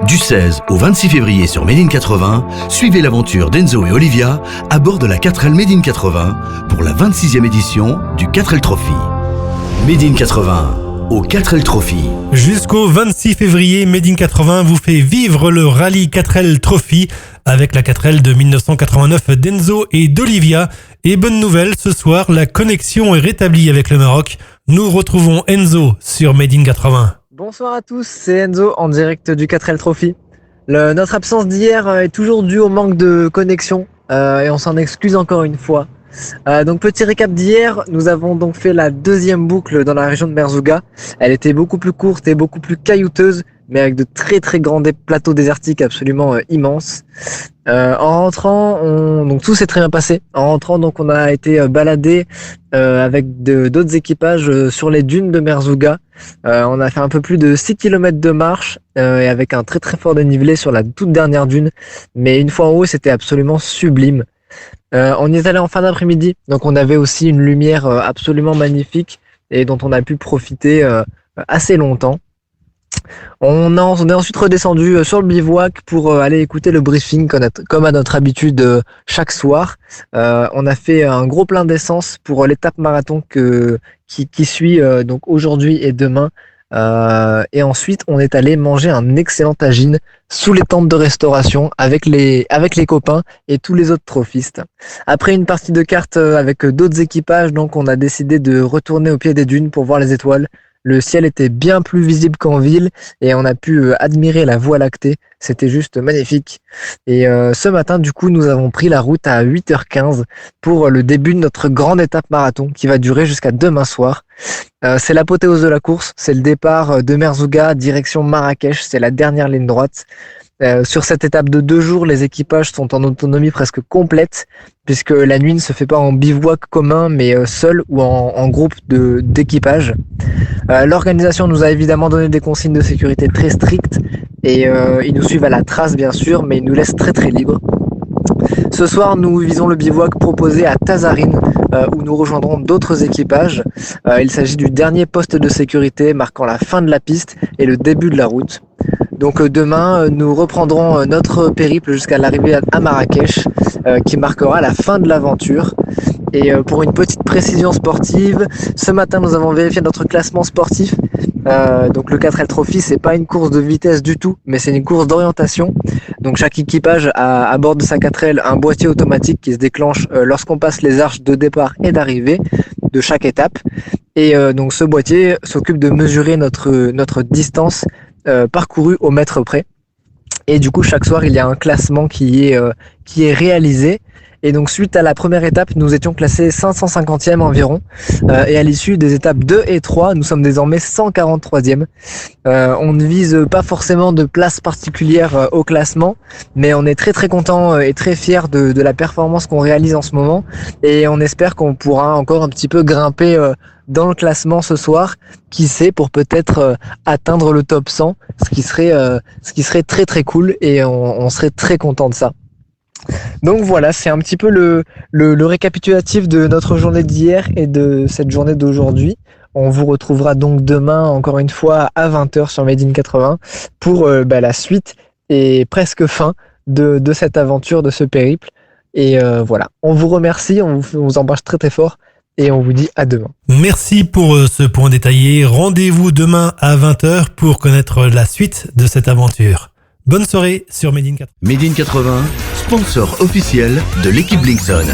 Du 16 au 26 février sur Made in 80, suivez l'aventure d'Enzo et Olivia à bord de la 4L Made in 80 pour la 26e édition du 4L Trophy. Made in 80 au 4L Trophy. Jusqu'au 26 février, Made in 80 vous fait vivre le rallye 4L Trophy avec la 4L de 1989 d'Enzo et d'Olivia. Et bonne nouvelle, ce soir, la connexion est rétablie avec le Maroc. Nous retrouvons Enzo sur Made in 80. Bonsoir à tous, c'est Enzo en direct du 4L Trophy. Notre absence d'hier est toujours due au manque de connexion et on s'en excuse encore une fois. Donc petit récap d'hier, nous avons donc fait la deuxième boucle dans la région de Merzouga. Elle était beaucoup plus courte et beaucoup plus caillouteuse, mais avec de très très grands plateaux désertiques absolument immenses. En rentrant, donc tout s'est très bien passé. En rentrant, donc on a été baladé avec d'autres équipages sur les dunes de Merzouga. On a fait un peu plus de 6 km de marche et avec un très très fort dénivelé sur la toute dernière dune. Mais une fois en haut, c'était absolument sublime. On y est allé en fin d'après-midi, donc on avait aussi une lumière absolument magnifique et dont on a pu profiter assez longtemps. On est ensuite redescendu sur le bivouac pour aller écouter le briefing comme à notre habitude chaque soir. On a fait un gros plein d'essence pour l'étape marathon qui suit donc aujourd'hui et demain. Et ensuite on est allé manger un excellent tagine sous les tentes de restauration avec les copains et tous les autres trophistes. Après une partie de cartes avec d'autres équipages, donc on a décidé de retourner au pied des dunes pour voir les étoiles. Le ciel était bien plus visible qu'en ville et on a pu admirer la Voie lactée. C'était juste magnifique. Et ce matin, du coup, nous avons pris la route à 8h15 pour le début de notre grande étape marathon qui va durer jusqu'à demain soir. C'est l'apothéose de la course. C'est le départ de Merzouga direction Marrakech. C'est la dernière ligne droite. Sur cette étape de 2 jours, les équipages sont en autonomie presque complète puisque la nuit ne se fait pas en bivouac commun mais seul ou en groupe d'équipage. L'organisation nous a évidemment donné des consignes de sécurité très strictes et ils nous suivent à la trace bien sûr, mais ils nous laissent très très libres. Ce soir, nous visons le bivouac proposé à Tazarine où nous rejoindrons d'autres équipages. Il s'agit du dernier poste de sécurité marquant la fin de la piste et le début de la route. Donc demain, nous reprendrons notre périple jusqu'à l'arrivée à Marrakech qui marquera la fin de l'aventure. Et pour une petite précision sportive, ce matin nous avons vérifié notre classement sportif. Donc le 4L Trophy, c'est pas une course de vitesse du tout, mais c'est une course d'orientation. Donc chaque équipage a à bord de sa 4L un boîtier automatique qui se déclenche lorsqu'on passe les arches de départ et d'arrivée de chaque étape. Et donc ce boîtier s'occupe de mesurer notre distance parcourue au mètre près. Et du coup chaque soir il y a un classement qui est réalisé. Et donc suite à la première étape, nous étions classés 550e environ. Et à l'issue des étapes 2 et 3, nous sommes désormais 143e. On ne vise pas forcément de place particulière au classement, mais on est très très content et très fier de la performance qu'on réalise en ce moment. Et on espère qu'on pourra encore un petit peu grimper dans le classement ce soir, qui sait, pour peut-être atteindre le top 100, ce qui serait très très cool et on serait très content de ça. Donc voilà, c'est un petit peu le récapitulatif de notre journée d'hier et de cette journée d'aujourd'hui. On vous retrouvera donc demain, encore une fois, à 20h sur Made in 80 pour la suite et presque fin de cette aventure, de ce périple. Et voilà, on vous remercie, on vous embrasse très très fort et on vous dit à demain. Merci pour ce point détaillé. Rendez-vous demain à 20h pour connaître la suite de cette aventure. Bonne soirée sur Made in 80. Made in 80, sponsor officiel de l'équipe Blinkson.